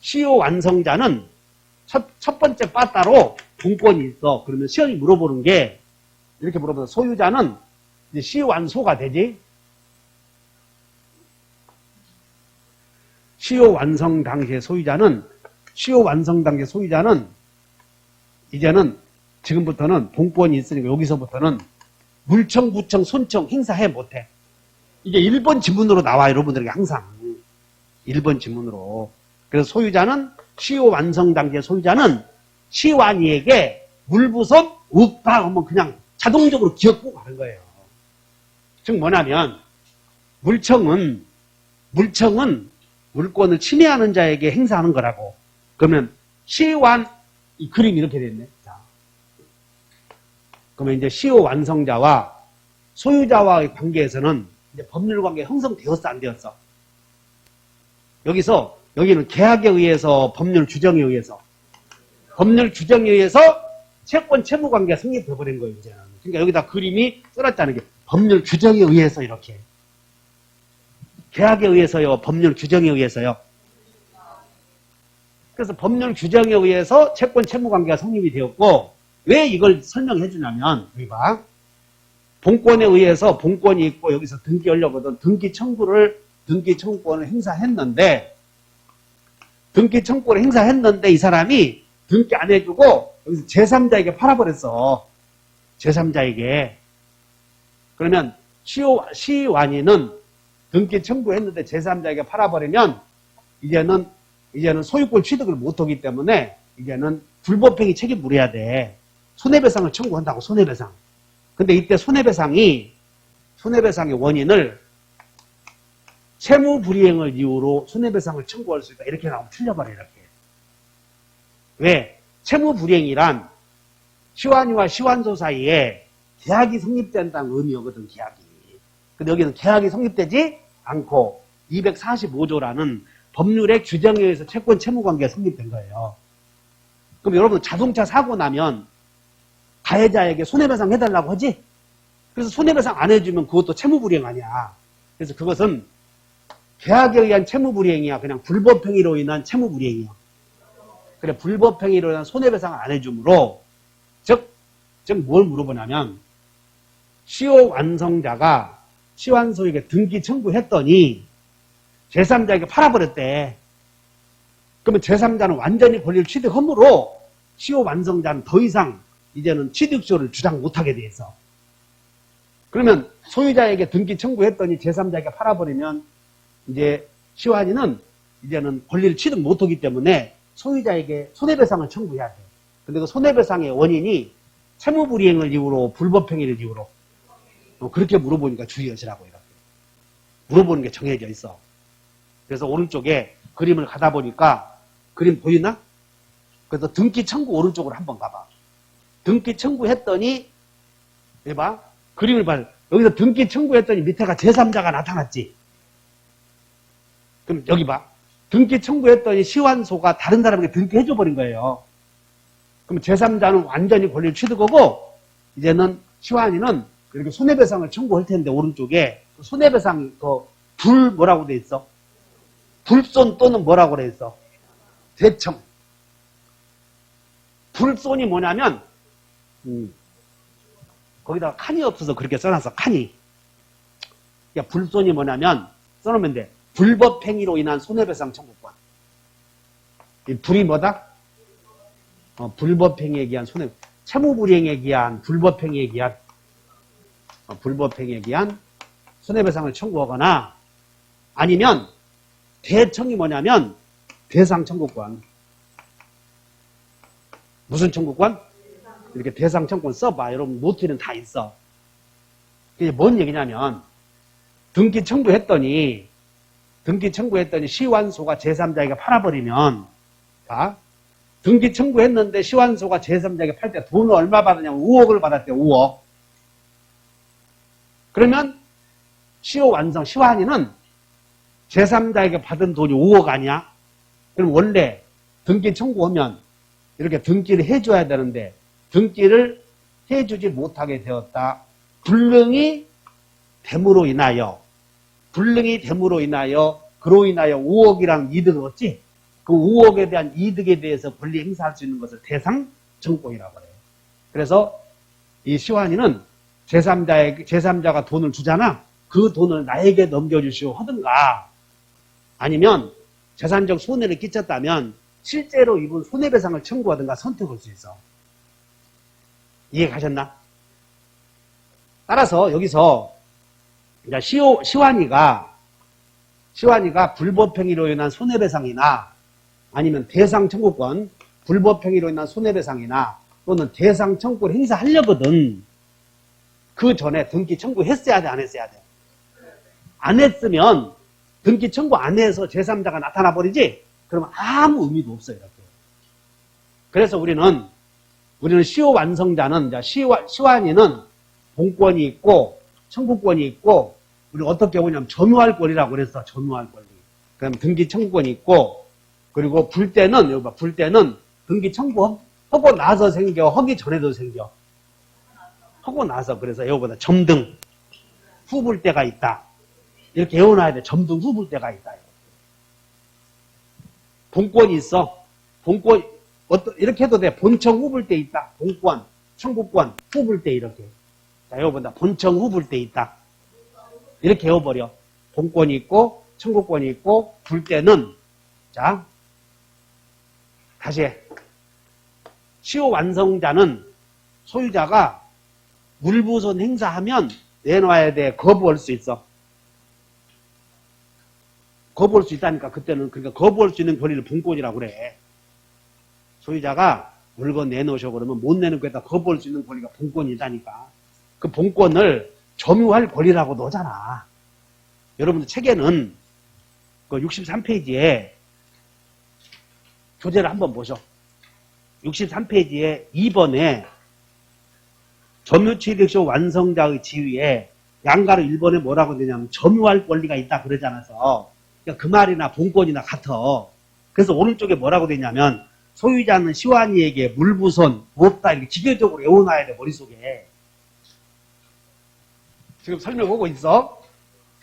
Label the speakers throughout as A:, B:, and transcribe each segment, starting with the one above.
A: 시효 완성자는 첫 번째 빠따로 본권이 있어. 그러면 시험이 물어보는 게 이렇게 물어보면 소유자는 이제 시효 완소가 되지. 시효 완성 당시의 소유자는 이제는 지금부터는 본권이 있으니까 여기서부터는 물청, 부청, 손청 행사해 못해. 이게 1번 지문으로 나와 여러분들에게 항상 1번 지문으로. 그래서 소유자는 시효 완성 단계 소유자는 시완이에게 물부선 없다 하면 그냥 자동적으로 기억하고 가는 거예요. 즉 뭐냐면 물청은 물권을 침해하는 자에게 행사하는 거라고. 그러면 시완 이 그림이 이렇게 됐네. 자, 그러면 이제 시효 완성자와 소유자와의 관계에서는 이제 법률 관계 형성되었어 안 되었어? 여기는 계약에 의해서 법률 규정에 의해서 채권 채무 관계가 성립해버린 거예요 이제는. 그러니까 여기다 그림이 써놨다는 게 법률 규정에 의해서 이렇게 계약에 의해서요, 법률 규정에 의해서요. 그래서 법률 규정에 의해서 채권 채무 관계가 성립이 되었고 왜 이걸 설명해 주냐면 여기 봐. 본권에 의해서 본권이 있고 여기서 등기하려거든 등기 청구권을 행사했는데 이 사람이 등기 안 해주고 여기서 제3자에게 팔아버렸어. 제3자에게. 그러면 시완이는 등기 청구했는데 제3자에게 팔아버리면 이제는 소유권 취득을 못하기 때문에 이제는 불법행위 책임 물어야 돼. 손해배상을 청구한다고 손해배상. 근데 이때 손해배상의 원인을 채무불이행을 이유로 손해배상을 청구할 수 있다. 이렇게 나오면 틀려버려 이렇게. 왜? 채무불이행이란 시완이와 시완소 사이에 계약이 성립된다는 의미거든 계약이. 근데 여기는 계약이 성립되지 않고 245조라는 법률의 규정에 의해서 채권 채무관계가 성립된 거예요. 그럼 여러분 자동차 사고 나면 가해자에게 손해배상 해달라고 하지? 그래서 손해배상 안 해주면 그것도 채무불이행 아니야. 그래서 그것은 계약에 의한 채무불이행이야. 그냥 불법행위로 인한 채무불이행이야. 그래 불법행위로 인한 손해배상을 안 해주므로 즉 뭘 물어보냐면 시효 완성자가 시완소에게 등기 청구했더니 제3자에게 팔아버렸대. 그러면 제3자는 완전히 권리를 취득하므로 시효 완성자는 더 이상 이제는 취득소를 주장 못하게 돼 있어. 그러면 소유자에게 등기 청구했더니 제3자에게 팔아버리면 이제 시완이는 이제는 권리를 취득 못하기 때문에 소유자에게 손해배상을 청구해야 돼. 근데 그 손해배상의 원인이 채무불이행을 이유로 불법행위를 이유로 그렇게 물어보니까 주의하시라고 이렇게. 물어보는 게 정해져 있어. 그래서 오른쪽에 그림을 가다 보니까 그림 보이나? 그래서 등기 청구 오른쪽으로 한번 가봐. 등기 청구했더니 해봐. 그림을 봐. 여기서 등기 청구했더니 밑에가 제3자가 나타났지. 그럼 여기 봐. 등기 청구했더니 시완소가 다른 사람에게 등기해줘 버린 거예요. 그럼 제3자는 완전히 권리를 취득하고 이제는 시완이는 이렇게 손해배상을 청구할 텐데 오른쪽에 손해배상이 불 뭐라고 돼 있어? 불손 또는 뭐라고 돼 있어? 대청. 불손이 뭐냐면 거기다가 칸이 없어서 그렇게 써놨어. 칸이. 그러니까 불손이 뭐냐면 써놓으면 돼. 불법행위로 인한 손해배상 청구권. 이 불이 뭐다? 불법행위에 기한 채무불이행에 기한 불법행위에 기한 손해배상을 청구하거나 아니면 대청이 뭐냐면 대상 청구권. 무슨 청구권? 이렇게 대상 청구권 써봐. 여러분 노트에는 다 있어. 이게 뭔 얘기냐면 등기 청구했더니 시완소가 제3자에게 팔아버리면 등기 청구했는데 시완소가 제3자에게 팔 때 돈을 얼마 받았냐면 5억을 받았대. 5억. 그러면 시완이는 제3자에게 받은 돈이 5억 아니야? 그럼 원래 등기 청구하면 이렇게 등기를 해줘야 되는데 등기를 해주지 못하게 되었다. 불능이 됨으로 인하여 그로 인하여 5억이랑 이득을 얻지? 그 5억에 대한 이득에 대해서 권리 행사할 수 있는 것을 대상 청구권이라고 해요. 그래서 이 시환이는 제3자가 돈을 주잖아. 그 돈을 나에게 넘겨주시오 하든가, 아니면 재산적 손해를 끼쳤다면 실제로 입은 손해배상을 청구하든가 선택할 수 있어. 이해 가셨나? 따라서 여기서 시환이가 불법행위로 인한 손해배상이나 아니면 대상 청구권, 불법행위로 인한 손해배상이나 또는 대상 청구를 행사하려거든. 그 전에 등기 청구했어야 돼, 안 했어야 돼? 안 했으면 등기 청구 안 해서 제3자가 나타나 버리지? 그러면 아무 의미도 없어요, 이렇게. 그래서 우리는 시효 완성자는, 시환이는 본권이 있고 청구권이 있고, 우리 어떻게 보냐면 점유할 권리라고 그랬어. 점유할 권리. 그럼 등기 청구권이 있고, 그리고 불 때는, 여기 봐, 불 때는 등기 청구하고 나서 생겨, 하기 전에도 생겨. 하고 나서. 그래서 여기보다 점등 후 불 때가 있다. 이렇게 외워놔야 돼. 점등 후 불 때가 있다. 본권이 있어. 본권, 이렇게 해도 돼. 본청 후 불 때 있다. 본권, 청구권, 후 불 때 이렇게. 자, 여기보다 본청 후 불 때 있다. 이렇게 외워버려. 본권이 있고, 청구권이 있고, 불 때는, 자, 다시 해. 시효 완성자는 소유자가 물부손 행사하면 내놔야 돼. 거부할 수 있어. 거부할 수 있다니까. 그때는. 그러니까 거부할 수 있는 권리를 본권이라고 그래. 소유자가 물건 내놓으셔 그러면 못 내는 거에다 거부할 수 있는 권리가 본권이다니까. 그 본권을 점유할 권리라고 넣잖아. 여러분들 책에는 그 63페이지에 교재를 한번 보셔. 63페이지에 2번에 점유취득시효 완성자의 지위에 양가로 1번에 뭐라고 되냐면 점유할 권리가 있다 그러지 않아서, 그러니까 그 말이나 본권이나 같아. 그래서 오른쪽에 뭐라고 되냐면 소유자는 시환이에게 물부손 없다, 이렇게 기계적으로 외워놔야 돼, 머릿속에. 지금 설명하고 있어.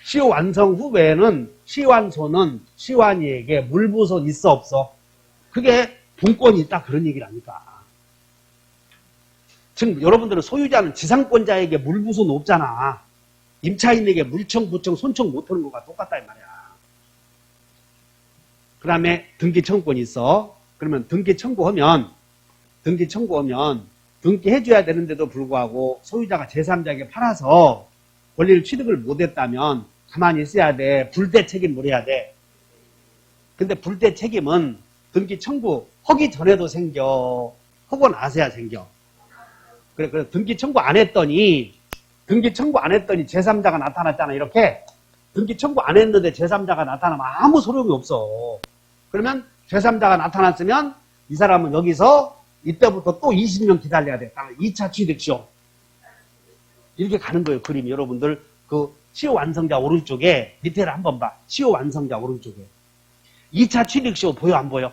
A: 시효 완성 후에는 시환소는 시환이에게 물부손 있어 없어? 그게 본권이 있다 그런 얘기라니까. 지금 여러분들은 소유자는 지상권자에게 물부손 없잖아. 임차인에게 물청, 부청, 손청 못하는 거가 똑같다 이 말이야. 그 다음에 등기 청구권이 있어. 그러면 등기 청구하면 등기해줘야 되는데도 불구하고 소유자가 제3자에게 팔아서 권리를 취득을 못했다면 가만히 있어야 돼. 불대 책임 물어야 돼. 근데 불대 책임은 등기 청구 하기 전에도 생겨, 하고 나서야 생겨. 그래 등기 청구 안 했더니 제3자가 나타났잖아. 이렇게 등기 청구 안 했는데 제3자가 나타나면 아무 소용이 없어. 그러면 제3자가 나타났으면 이 사람은 여기서 이때부터 또 20년 기다려야 돼. 2차 취득시효. 이렇게 가는 거예요, 그림이. 여러분들 그 시효 완성자 오른쪽에 밑에를 한번 봐. 시효 완성자 오른쪽에 2차 취득시효 보여 안 보여?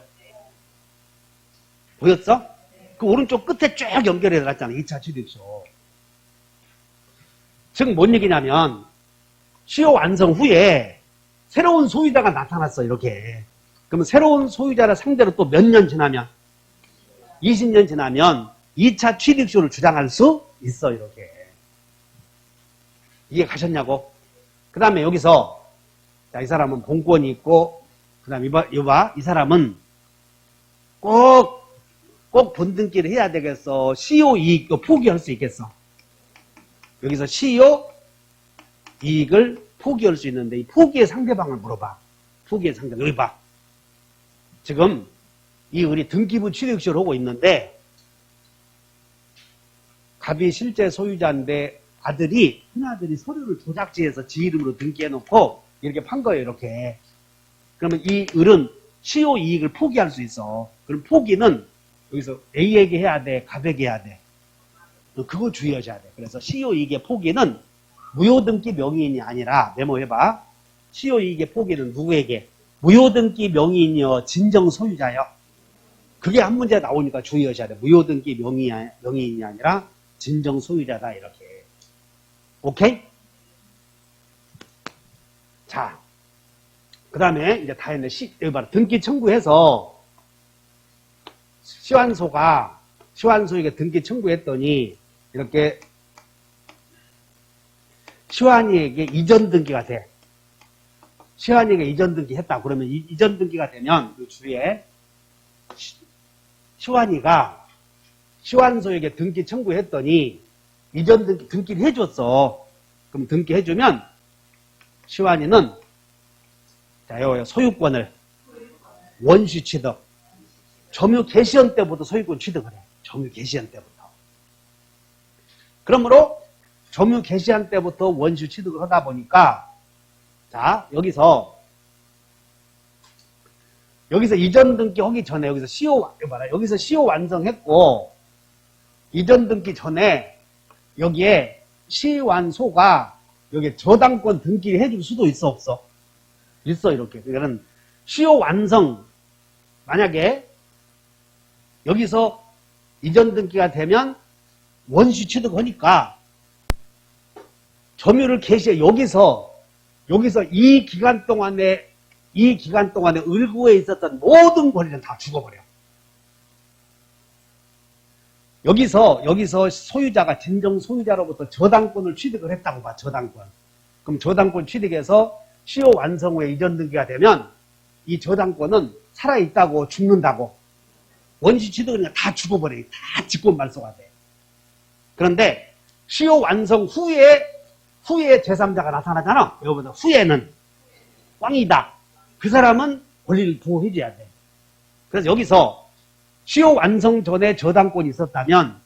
A: 보였어? 그 오른쪽 끝에 쭉 연결해 놨잖아. 2차 취득시효. 즉 뭔 얘기냐면 시효 완성 후에 새로운 소유자가 나타났어. 이렇게. 그러면 새로운 소유자를 상대로 또 몇 년 지나면 20년 지나면 2차 취득시효를 주장할 수 있어. 이렇게. 이해 가셨냐고? 그 다음에 여기서 자, 이 사람은 본권이 있고, 그 다음에 이봐, 이 사람은 꼭 본등기를 해야 되겠어. 시효 이익도 포기할 수 있겠어. 여기서 시효 이익을 포기할 수 있는데 이 포기의 상대방을 물어봐. 포기의 상대방. 여기 봐. 지금 이 을이 등기부 취득시효를 하고 있는데 갑이 실제 소유자인데 큰아들이 서류를 조작지해서 지 이름으로 등기해놓고 이렇게 판 거예요. 이렇게. 그러면 이 을은 시효 이익을 포기할 수 있어. 그럼 포기는 여기서 A에게 해야 돼? 갑에게 해야 돼? 그거 주의하셔야 돼. 그래서 시효 이익의 포기는 무효등기 명의인이 아니라, 메모해봐. 시효 이익의 포기는 누구에게? 무효등기 명의인이여 진정 소유자여. 그게 한 문제 나오니까 주의하셔야 돼. 무효등기 명의인이 아니라 진정 소유자다. 이렇게. 오케이? 자, 그 다음에 이제 다 했네. 여기 봐라. 등기 청구해서 시환소에게 등기 청구했더니 이렇게 시환이에게 이전 등기가 돼. 시환이에게 이전 등기 했다. 그러면 이전 등기가 되면 그 주위에 시환이가 시환소에게 등기 청구했더니 이전 등기를 해줬어. 그럼 등기해주면 시환이는 자, 요 소유권을 원시 취득. 점유 개시현 때부터 소유권 취득을 해. 점유 개시현 때부터. 그러므로 점유 개시한 때부터 원시 취득을 하다 보니까 자, 여기서 이전 등기 하기 전에 여기서 시효 완성했고 이전 등기 전에 여기에 시완소가 여기에 저당권 등기를 해줄 수도 있어 없어? 있어. 이렇게. 그러니까 시효 완성 만약에 여기서 이전 등기가 되면 원시 취득하니까 점유를 개시해. 여기서 이 기간 동안에 을구에 있었던 모든 권리는 다 죽어버려. 여기서 소유자가 진정 소유자로부터 저당권을 취득을 했다고 봐. 저당권. 그럼 저당권 취득해서 시효 완성 후에 이전 등기가 되면 이 저당권은 살아있다고 죽는다고. 원시 취득은 다 죽어버려. 다 직권 말소가 돼. 그런데 시효 완성 후에 제3자가 나타나잖아. 여러분들 후에는 꽝이다. 그 사람은 권리를 보호해줘야 돼. 그래서 여기서 시효 완성 전에 저당권이 있었다면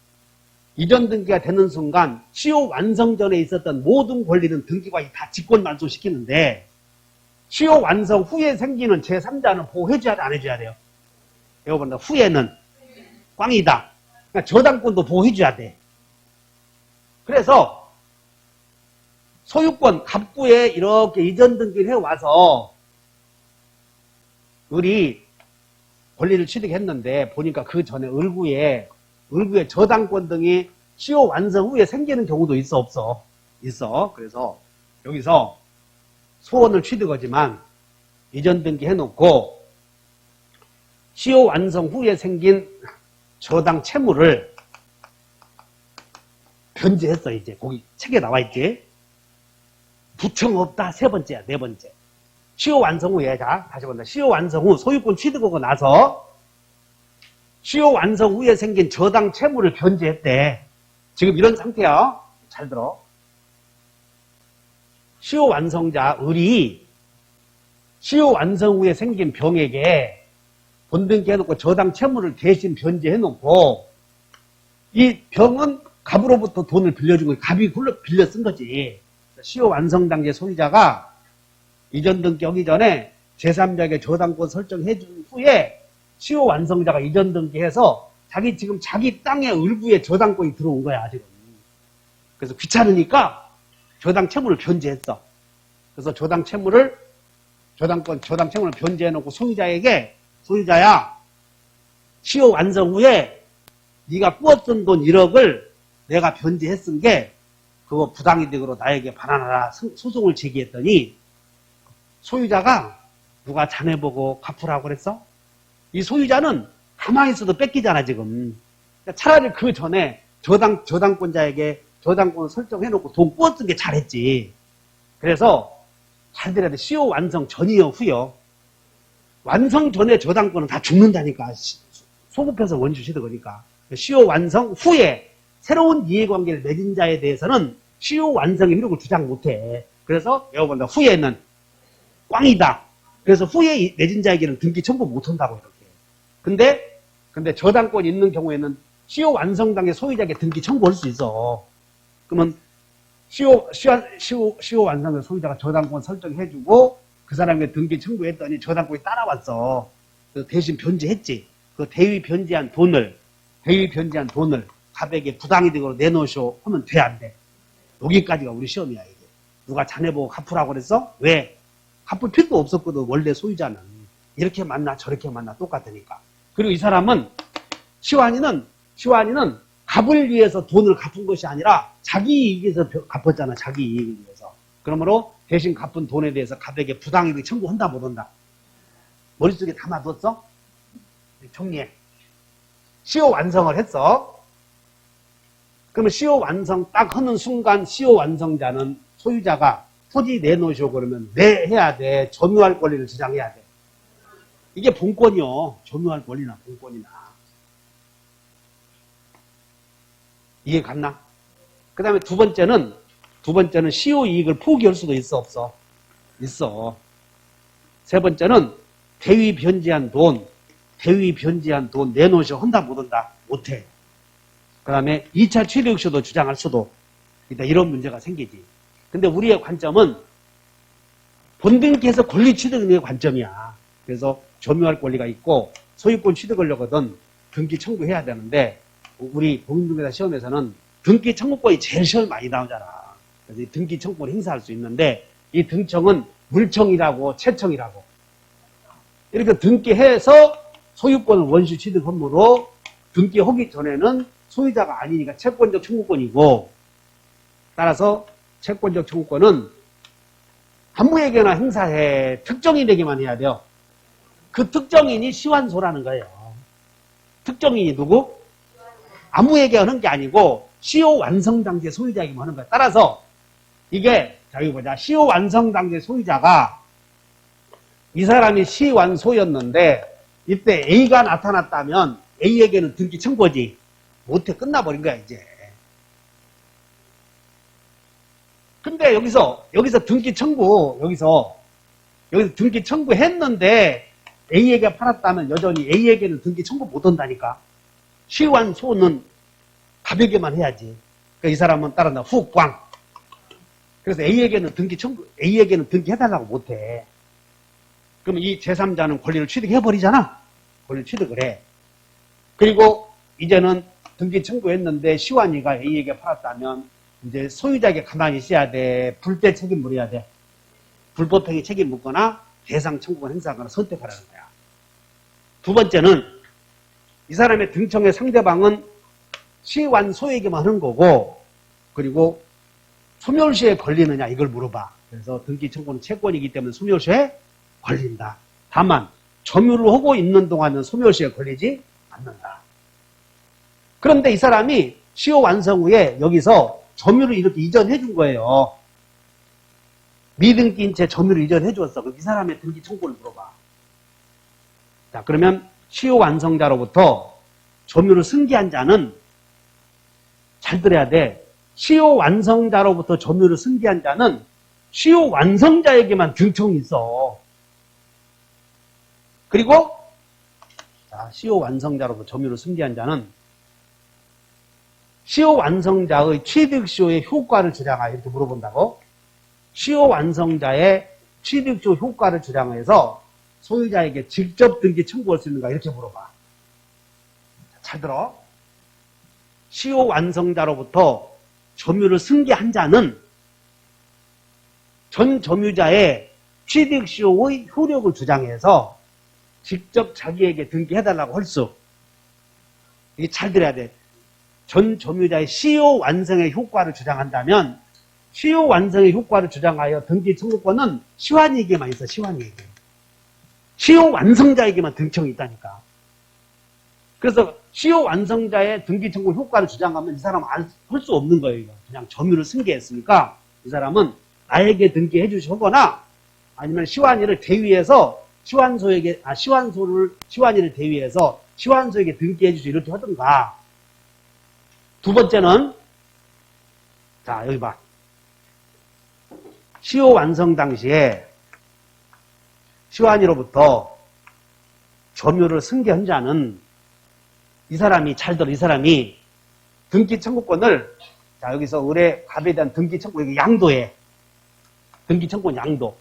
A: 이전 등기가 되는 순간 시효 완성 전에 있었던 모든 권리는 등기관이 다 직권 말소시키는데 시효 완성 후에 생기는 제3자는 보호해줘야 돼, 안 해줘야 돼요? 여러분들 후에는 꽝이다. 그러니까 저당권도 보호해줘야 돼. 그래서 소유권 갑구에 이렇게 이전 등기를 해와서 을이 권리를 취득했는데 보니까 그 전에 을구에 저당권 등이 시효 완성 후에 생기는 경우도 있어 없어? 있어. 그래서 여기서 소원을 취득하지만 이전 등기 해놓고 시효 완성 후에 생긴 저당 채무를 변제했어. 이제 거기 책에 나와 있지. 부청 없다. 세 번째야. 네 번째. 시효 완성 후에, 자, 다시 본다. 시효 완성 후 소유권 취득하고 나서 시효 완성 후에 생긴 저당 채무를 변제했대. 지금 이런 상태야. 잘 들어. 시효 완성자 을이 시효 완성 후에 생긴 병에게 본등기 해놓고 저당 채무를 대신 변제해놓고 이 병은 갑으로부터 돈을 빌려준 거지. 갑이 빌려 쓴 거지. 시효 완성 단계 소유자가 이전 등기 하기 전에 제3자에게 저당권 설정해 준 후에 시효 완성자가 이전 등기해서 지금 자기 땅에 을구에 저당권이 들어온 거야, 지금. 그래서 귀찮으니까 저당 채무를 변제했어. 그래서 저당 채무를 변제해놓고 소유자야, 시효 완성 후에 네가 꾸었던 돈 1억을 내가 변제했은 게 그거 부당이득으로 나에게 반환하라 소송을 제기했더니 소유자가 누가 자네 보고 갚으라고 그랬어? 이 소유자는 가만히 있어도 뺏기잖아, 지금. 그러니까 차라리 그 전에 저당권자에게 저당권을 설정해놓고 돈 꾸었던 게 잘했지. 그래서 잘 들어야 돼. 시효 완성 전이요, 후요. 완성 전에 저당권은 다 죽는다니까. 소급해서 원주 취득하니까. 시효 완성 후에 새로운 이해관계를 맺은 자에 대해서는 시효 완성의 효력을 주장 못해. 그래서 여러분들 후에는 꽝이다. 그래서 후에 맺은 자에게는 등기 청구 못한다고 이렇게. 근데 저당권이 있는 경우에는 시효 완성 당의 소유자에게 등기 청구할 수 있어. 그러면 시효 완성의 소유자가 저당권 설정해주고 그 사람에게 등기 청구했더니 저당권이 따라왔어. 대신 변제했지. 그 대위 변제한 돈을 갑에게 부당이득으로 내놓으쇼 하면 돼, 안 돼? 여기까지가 우리 시험이야, 이게. 누가 자네 보고 갚으라고 그랬어? 왜? 갚을 필요도 없었거든, 원래 소유자는. 이렇게 만나 저렇게 만나 똑같으니까. 그리고 이 사람은 시환이는 갑을 위해서 돈을 갚은 것이 아니라 자기 이익에서 갚았잖아, 자기 이익을 위해서. 그러므로 대신 갚은 돈에 대해서 갑에게 부당이득 청구한다 못한다? 머릿속에 담아뒀어? 정리해. 시효 완성을 했어. 그러면 시효 완성 딱 하는 순간 시효 완성자는 소유자가 토지 내놓으시오 그러면 네 해야 돼. 점유할 권리를 주장해야 돼. 이게 본권이요. 점유할 권리나 본권이나. 이해 갔나? 그 다음에 두 번째는 시효 이익을 포기할 수도 있어 없어? 있어. 세 번째는 대위 변제한 돈 내놓으시오 한다 못한다? 못해. 그 다음에 2차 취득시효도 주장할 수도 있다. 이런 문제가 생기지. 근데 우리의 관점은 본등기에서 권리 취득의 관점이야. 그래서 점유할 권리가 있고 소유권 취득하려거든 등기 청구해야 되는데 우리 공인중개사 시험에서는 등기 청구권이 제일 시험이 많이 나오잖아. 그래서 이 등기 청구권을 행사할 수 있는데 이 등청은 물청이라고 채청이라고 이렇게 등기해서 소유권을 원시 취득 업무로 등기하기 전에는 소유자가 아니니까 채권적 청구권이고 따라서 채권적 청구권은 아무에게나 행사해 특정인에게만 해야 돼요. 그 특정인이 시환소라는 거예요. 특정인이 누구? 아무에게 하는 게 아니고 시효 완성 당시의 소유자에게만 하는 거예요. 따라서 이게 여기 보자. 시효 완성 당시의 소유자가 이 사람이 시완소였는데 이때 A가 나타났다면 A에게는 등기 청구지 못해 끝나버린 거야 이제. 근데 여기서 등기 청구 여기서 등기 청구했는데 A에게 팔았다면 여전히 A에게는 등기 청구 못 한다니까. 시완소는 갑에게만 해야지. 그러니까 이 사람은 따라나 후광. 그래서 A에게는 등기해달라고 못해. 그럼 이 제3자는 권리를 취득해버리잖아. 권리를 취득을 해. 그리고 이제는 등기 청구했는데 시완이가 A에게 팔았다면 이제 소유자에게 가만히 있어야 돼. 불때 책임 물어야 돼. 불법행위 책임 묻거나 대상 청구권 행사하거나 선택하라는 거야. 두 번째는 이 사람의 등청의 상대방은 시완소에게만 하는 거고 그리고 소멸시에 걸리느냐 이걸 물어봐. 그래서 등기 청구는 채권이기 때문에 소멸시에 걸린다. 다만 점유를 하고 있는 동안은 소멸시에 걸리지 않는다. 그런데 이 사람이 시효 완성 후에 여기서 점유를 이렇게 이전해 준 거예요. 미등기인 채 점유를 이전해 줬어. 그럼 이 사람의 등기 청구를 물어봐. 자, 그러면 시효 완성자로부터 점유를 승계한 자는 잘 들어야 돼. 시효 완성자로부터 점유를 승계한 자는 시효 완성자에게만 등청이 있어. 그리고 자, 시효 완성자로부터 점유를 승계한 자는 시효 완성자의 취득시효의 효과를 주장하여 이렇게 물어본다고. 시효 완성자의 취득시효 효과를 주장해서 소유자에게 직접 등기 청구할 수 있는가 이렇게 물어봐. 잘 들어. 시효 완성자로부터 점유를 승계한 자는 전 점유자의 취득시효의 효력을 주장해서 직접 자기에게 등기해달라고 할 수. 이게 잘 들어야 돼. 전 점유자의 시효 완성의 효과를 주장한다면 시효 완성의 효과를 주장하여 등기 청구권은 시환이에게만 있어. 시환이에게. 시효 완성자에게만 등청이 있다니까. 그래서 시효 완성자의 등기 청구 효과를 주장하면 이 사람은 할 수 없는 거예요. 그냥 점유를 승계했으니까 이 사람은 나에게 등기해 주시거나 아니면 시환이를 대위해서 시환이를 대위해서 시환소에게 등기해 주시 이렇게 하든가. 두 번째는 자 여기 봐. 시효 완성 당시에 시환이로부터 점유를 승계한 자는 이 사람이 잘 들어. 이 사람이 등기 청구권을 자 여기서 의뢰 갑에 대한 등기 청구 여기 양도해. 등기 청구권 양도.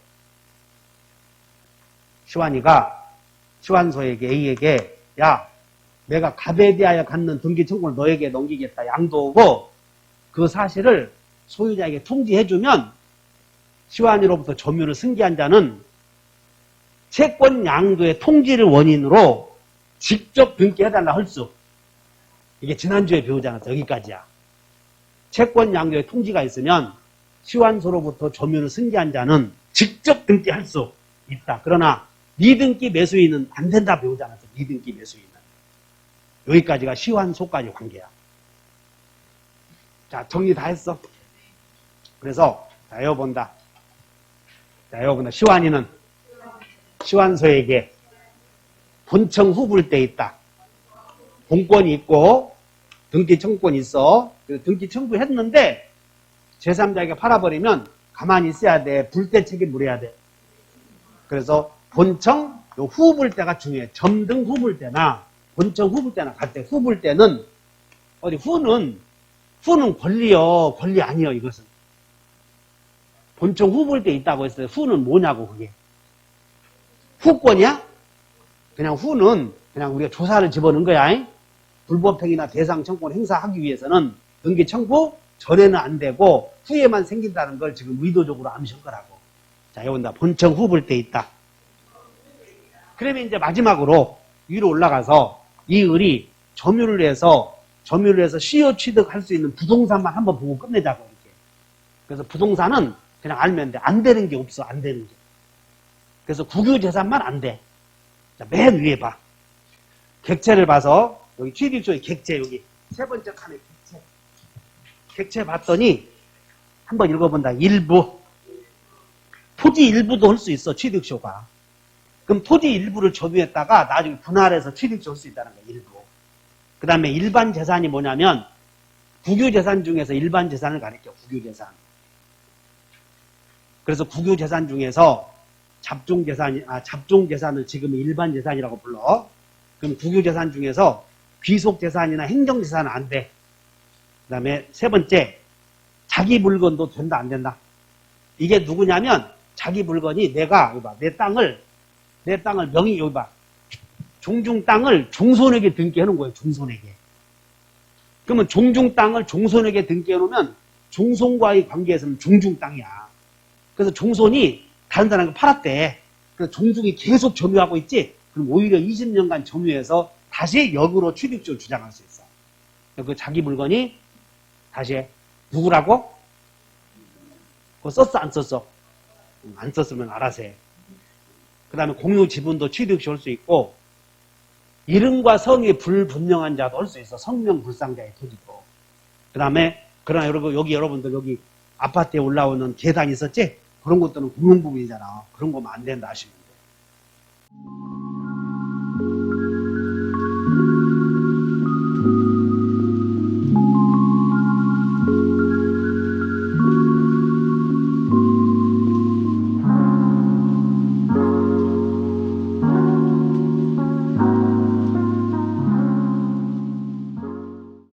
A: 시환이가 시환소에게 A에게 야 내가 갑에 대하여 갖는 등기 청구를 너에게 넘기겠다 양도하고 그 사실을 소유자에게 통지해주면 시환이로부터 점유를 승계한 자는 채권 양도의 통지를 원인으로 직접 등기해달라 할 수. 이게 지난주에 배우지 않았어. 여기까지야. 채권 양도의 통지가 있으면 시환소로부터 점유를 승계한 자는 직접 등기할 수 있다. 그러나 미등기 매수인은 안 된다 배우지 않았어. 미등기 매수인은. 여기까지가 시환소까지 관계야. 자, 정리 다 했어. 그래서 자, 외워본다. 자, 외워본다. 시환인은 시환소에게 본청 후불 때 있다. 본권이 있고 등기 청구권이 있어. 그래서 등기 청구했는데 제3자에게 팔아버리면 가만히 있어야 돼. 불때 책임 물어야 돼. 그래서 본청 후불 때가 중요해. 점등 후불 때나 본청 후불 때나 같대. 후불 때는 어디 후는 권리요. 권리 아니요. 이것은 본청 후불 때 있다고 했어요. 후는 뭐냐고 그게. 후권이야? 그냥 후는 그냥 우리가 조사를 집어넣은 거야. 불법행위나 대상 청구권 행사하기 위해서는 등기 청구 전에는 안 되고 후에만 생긴다는 걸 지금 의도적으로 암시한 거라고. 자, 여기다 본청 후불 때 있다. 그러면 이제 마지막으로 위로 올라가서 이 을이 점유를 해서 시효 취득할 수 있는 부동산만 한번 보고 끝내자고 이렇게. 그래서 부동산은 그냥 알면 돼. 안 되는 게 없어. 안 되는 게. 그래서 국유재산만 안 돼. 자, 맨 위에 봐. 객체를 봐서 여기 취득조의 객체 여기 세 번째 칸에 객체. 객체 봤더니 한번 읽어본다. 일부. 토지 일부도 할 수 있어. 취득쇼가. 그럼 토지 일부를 점유했다가 나중에 분할해서 취득쇼 할 수 있다는 거야. 일부. 그 다음에 일반 재산이 뭐냐면 국유재산 중에서 일반 재산을 가리켜. 국유재산. 그래서 국유재산 중에서 잡종재산을 지금 일반 재산이라고 불러. 그럼 국유재산 중에서 귀속재산이나 행정재산은 안 돼. 그 다음에 세 번째, 자기 물건도 된다, 안 된다. 이게 누구냐면, 자기 물건이 내가, 여기 봐, 내 땅을 명의, 여기 봐. 종중 땅을 종손에게 등기해 놓은 거예요, 종손에게. 그러면 종중 땅을 종손에게 등기해 놓으면, 종손과의 관계에서는 종중 땅이야. 그래서 종손이 다른 사람에게 팔았대. 그래서 종중이 계속 점유하고 있지? 그럼 오히려 20년간 점유해서 다시 역으로 취득주를 주장할 수 있어. 그 자기 물건이 다시 누구라고? 그거 썼어, 안 썼어? 안 썼으면 알아서 해. 그 다음에 공유 지분도 취득시 할 수 있고, 이름과 성이 불분명한 자도 할 수 있어. 성명불상자의 토지도. 그 다음에, 그러나 여러분들 여기 아파트에 올라오는 계단이 있었지? 그런 것들은 공용부분이잖아. 그런 거면 안 된다 하시면.